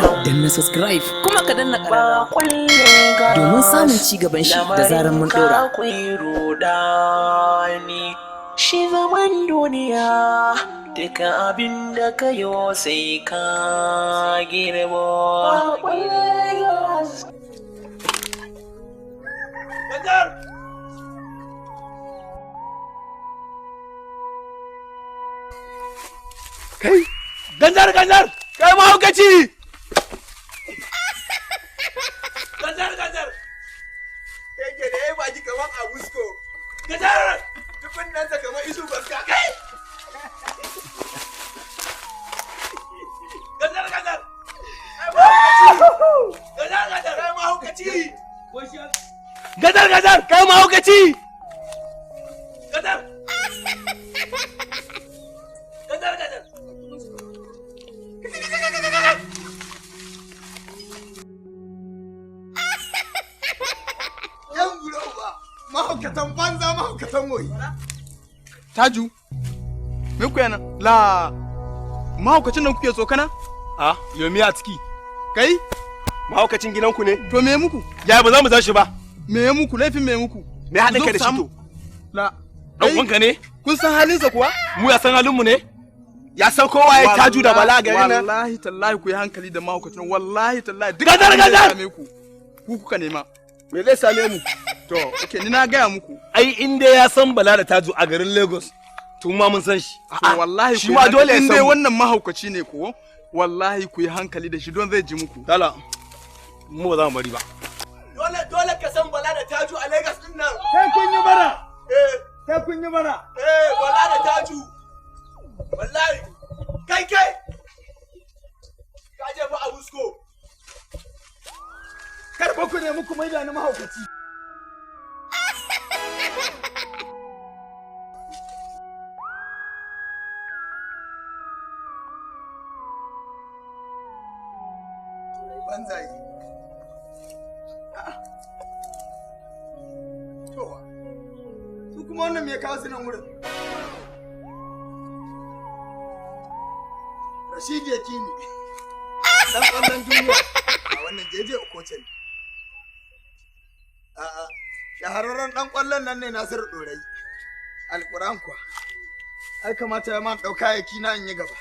danna subscribe kuma ka danna ƙararrawa domin samun ci gaban shi da zarar mun dora. Shi zaman duniya duka abin da ka yo sai ka girbo. Kai, ganjar, kai mahaukaci! Ganjar! Kai ke da ya yi baki kamar a wusko. Ganjar! Tufin nan ta kamar isu baska kai! Ganjar! Kai mahaukaci! Ganjar! Kai mahaukaci! Ganjar! Mahaukatan banza mahaukatan moyi. Taju, me ku yana? La mahaukacin nan kuke tsokana? Ah, yomi a ciki. Kai? Mahaukacin gidanku ne? To me muku? Ya ba za mu tashi ba. Me muku? Laifin me muku? Me haɗin ka da shi to? La. Dan wanka ne? Kun san halinsa kuwa? Mu ya san halinmu ne? Ya san kowa ya Taju da Bala gari nan. Wallahi tallahi ku yi hankali da mahaukacin. Wallahi tallahi duk gadar. Ku kuka nema. Me zai same mu? To, okay, ni na gaya muku. Ai in dai ya san Bala da Taju a garin Lagos, tun ma mun san shi. To wallahi shi ma dole ya san. In dai wannan mahaukaci ne ko, wallahi ku yi hankali da shi don zai ji muku. Dala, mu ba za mu bari ba. Dole ka san Bala da Taju a Lagos din nan. Sai kun yi bara. Sai kun yi bara. Bala da Taju. Wallahi. Kai. Ka je fa a wusko. Karba ku ne muku mai da ni mahaukaci. Banzai. Su kuma wannan me ya kawo su nan wurin? Rashidi ya kini. Dan ƙwallon duniya. A wannan jeje okocin. A'a, shahararren ɗan ƙwallon nan ne Nasiru Ɗorai. Alƙur'an kuwa. Ai kamata ya ma ɗauka yaki na in yi gaba.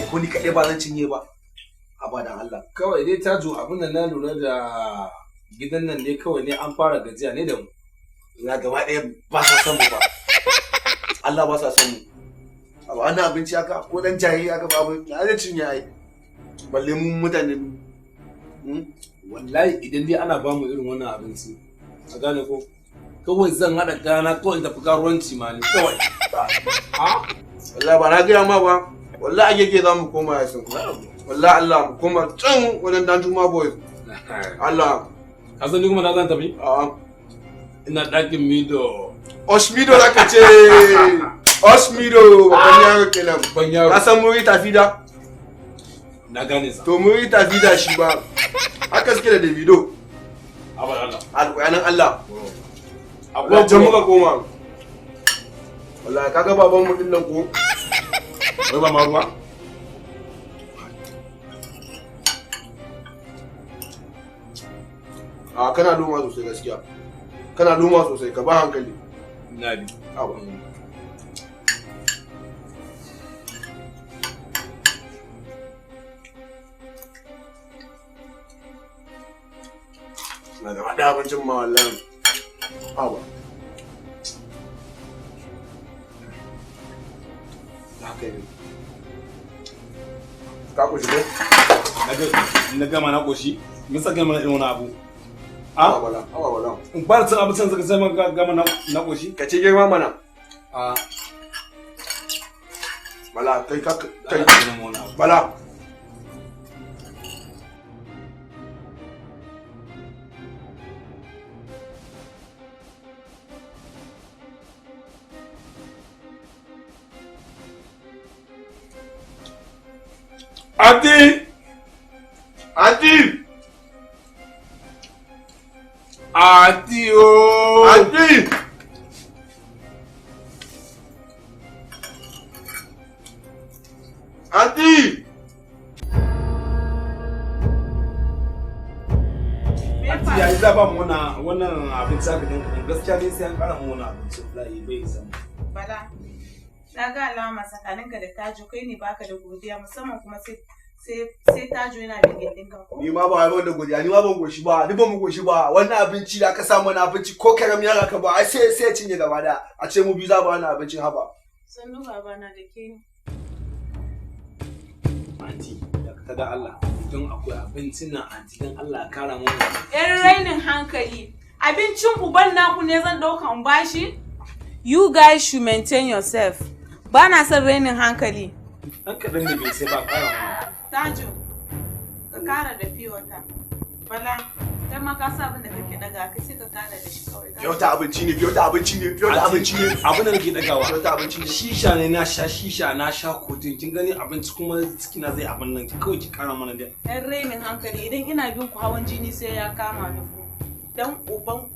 Ko ni kaɗai ba zan cinye ba. Abadan Allah. Kawai dai Taju abin da na lura da gidan nan ne kawai ne an fara gajiya ne da mu. Na gaba ɗaya ba sa son mu ba. Allah ba sa son mu. Abu ana abinci haka ko dan jayi aka ba mu na zai cinye ai. Balle mu mutane. Wallahi idan dai ana ba mu irin wannan abinci. A gane ko kawai zan haɗa gana kawai tafi karuwanci ma ne kawai. Ha? Wallahi ba na gaya ma ba. Wallahi agege za mu koma ya sun. Wallahi Allah mu koma can wajen dan Juma boys. Allah. Ka san ni kuma na zan tafi? A'a. Ina ɗakin Mido. Osmido zaka ce. Osmido babban yaro kenan. Babban yaro. Ka san muri tafida? Na gane sa. To muri tafida shi ba. Haka suke da Davido. Abar Allah. Alƙuyanin Allah. Abuwa can muka koma. Wallahi kaga baban mu din nan ko? Wai ba ma ruwa? A kana luma sosai gaskiya. Kana luma sosai ka ba hankali. Na bi. Awa. Na da haɗa abincin ma wallahi. Awa. Haka ne. Ka koshi ne? Na gama na koshi. Mun saka mana irin wani abu. Awa wala. In fara cin abincin saka sai mun gama na koshi. Ka ce girma mana. A Bala kai Bala. Auntie! Auntie! Auntie, oh! Auntie! Auntie! Auntie, ya zaba mu wannan abinci aka dinka gaskiya ne sai an kara mu wannan abinci wallahi bai zama. Bala. Na ga alama tsakaninka da Tajo kai ne baka da godiya musamman kuma sai Tajo yana bigin ɗinka ko? Ni ma ba wai da godiya, ni ma ban goshi ba, ni ban mu goshi ba. Wannan abinci da aka samu na abinci ko karam ya raka ba, ai sai ya cinye gaba da. A ce mu biyu za ba wannan abincin haba. Sannu baba na da ke ni. Anti, da da Allah, don akwai abincin nan anti dan Allah kara mu. Yan rainin hankali. Abincin uban naku ne zan ɗauka in bashi? You guys should maintain yourself. Ba na son rainin hankali. Hankalin da bai sai ba kara mu. Tajo, ka kara da fiyota. Bala, kai ma ka sa abin da kake daga kai sai ka kara da shi kawai. Fiyota abinci ne, fiyota abinci ne, fiyota abinci ne. Abin da nake dagawa. Fiyota abinci ne. Shisha ne na sha shisha na sha kodin kin gani abinci kuma cikina zai abin nan kawai ki kara mana da. Yan rainin hankali idan ina bin ku hawan jini sai ya kama ni ku. Dan uban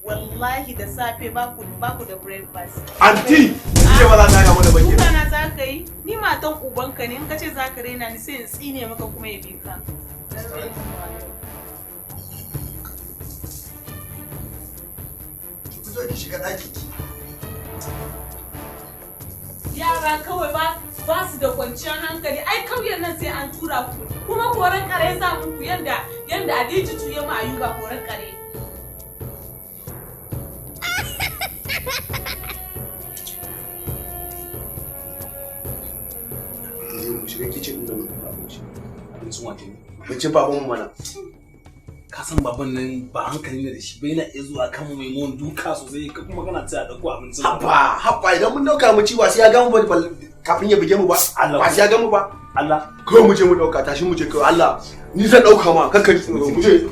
wallahi da safe ba ku da breakfast. Auntie, ce ba za ta ga mu da bakin. Kuka na za ka yi? Ni matan ubanka ne in ka ce za ka raina ni sai in tsine maka kuma ya bi ka. Zo ki shiga ɗaki ki. Yara kawai ba su da kwanciyar hankali ai kauyen nan sai an tura ku kuma koran kare za muku yanda Adiji ya ma Ayuba koran kare. Mu shiga kicin da mu dafa abinci. Abincin waje ne. Abincin baban mu mana. Ka san baban nan ba hankali ne da shi bai na iya zuwa kan mu mai mun duka sosai ka kuma kana tsaya da ku abincin. Haba idan mun dauka mu ci ba sai ya gamu ba kafin ya buge mu ba. Ba sai ya gamu ba. Allah. Kawai mu je mu dauka tashi mu je kawai Allah. Ni zan dauka ma kakka ji tsoro mu je.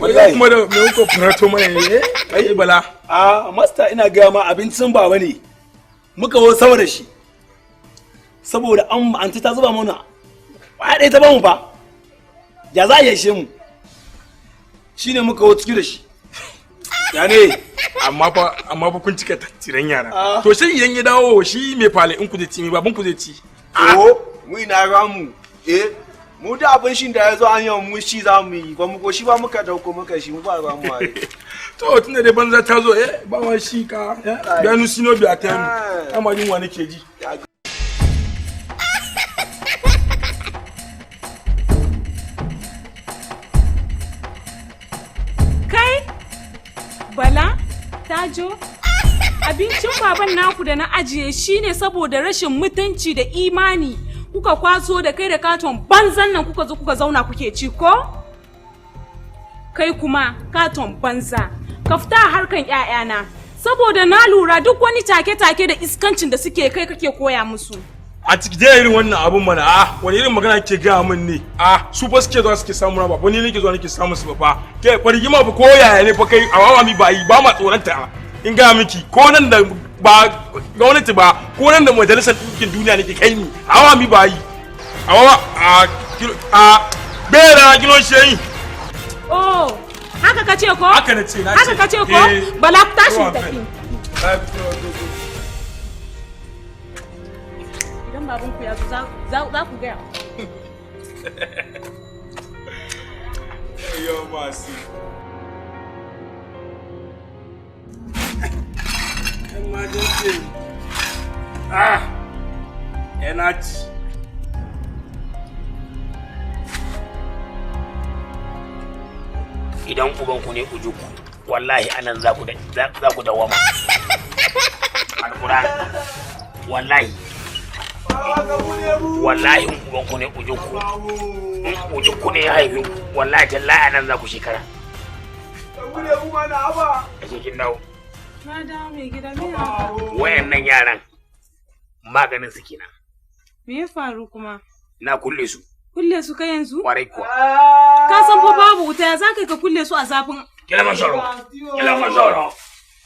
Wallahi kuma da me kuka furato mana ne? Ai Bala. Master ina ga ma abincin baba ne. Muka wo sama da shi. Saboda anti ta zuba mana. Ba dai ta ba mu fa. Ya za ya she mu. Shine muka wo ciki da shi. Ya ne? Amma fa kun cika tattiran yara. To sai idan ya dawo shi mai fale in ku zai ci mai baban ku zai ci. Mu ina ramu. Mu da abin shin da ya zo an yawan mu shi za mu yi ba mu goshi ba muka dauko muka shi mu ba za mu yi. To tunda dai banza ta zo ba wa shi ka ganu sino bi a ta mu amma yin wa nake ji. Kai Bala Tajo abincin baban naku da na ajiye shine saboda rashin mutunci da imani kuka kwaso da kai da katon banzan nan kuka zo kuka zauna kuke ci ko? Kai kuma katon banza ka fita harkan ƴaƴana saboda na lura duk wani take-take da iskancin da suke kai kake koya musu. A ciki dai irin wannan abun mana wani irin magana ke gaya min ne su fa suke zuwa suke samu na ba wani nake zuwa nake samu su ba ke fargima ba ko yaya ne fa kai a wawa mi ba yi ba ma tsoranta in ga miki ko nan da ba gwamnati ba ko nan da majalisar ɗinkin duniya nake kai ni hawa mi ba yi hawa a bera gino shi Oh haka ka ce ko haka na ce haka ka ce ko Bala ku tashi tafi idan babun ku ya zo za ku ga yo masi emergency energy idan ubanku ne ujuku wallahi anan za ku dawama alquran wallahi wallahi uban ku ne ujuku ne haifi wallahi tallahi anan za ku shekara a cikin dawo Na dawo mai gida me haka? wayannan yaran maganin su kenan. Me ya faru kuma? Na kulle su. Kulle su kai yanzu? Kwarai kuwa. Ka san fa babu wuta ya zaka ka kulle su a zafin. Kila mashoro.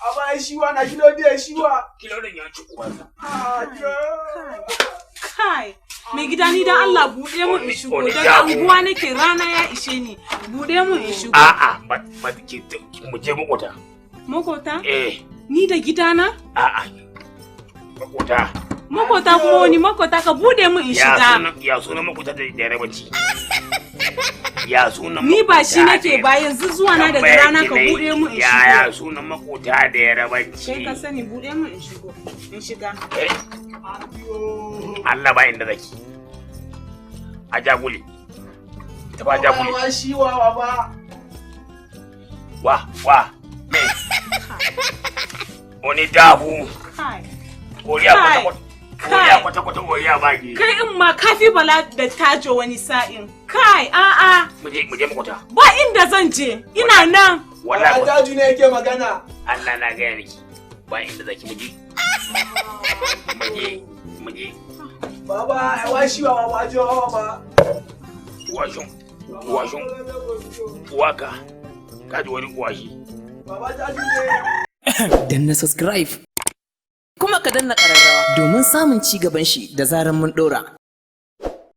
Aba shiwa na kilo dia shiwa. Kilo din ya ci uwansa. Kai. Mai gida ni dan Allah bude mu in shigo daga anguwa nake rana ya ishe ni. Bude mu in shigo. A'a ba ki mu je makota. Makota? Eh. Ni da gidana? A'a. Makota. Makota kuma wani makota ka bude mu in shiga. Ya sunan makota da yarabanci. Ya sunan ni ba shi nake ba yanzu zuwa na daga rana ka bude mu in shiga. Ya sunan makota da yarabanci. Kai ka sani bude mu in shigo. In shiga. Allah ba inda zaki. A jaguli. Ta ba jaguli. Wa shi wa ba. Wa. Me. Oni dabu. Kai. Oriya kwata-kwata oriya bagi. Kai in ma kafi bala da tajo wani sa'in. Kai a'a. Mu je makota. Ba inda zan je. Ina nan. Wallahi taju ne yake magana. Allah na ga miki. Ba inda zaki mu je. Baba, wa shi wa ba. Washon. Waka. Kaji wani washi. Baba taju ne. Danna subscribe kuma ka danna ƙararrawa domin samun ci gaban shi da zaran mun ɗora.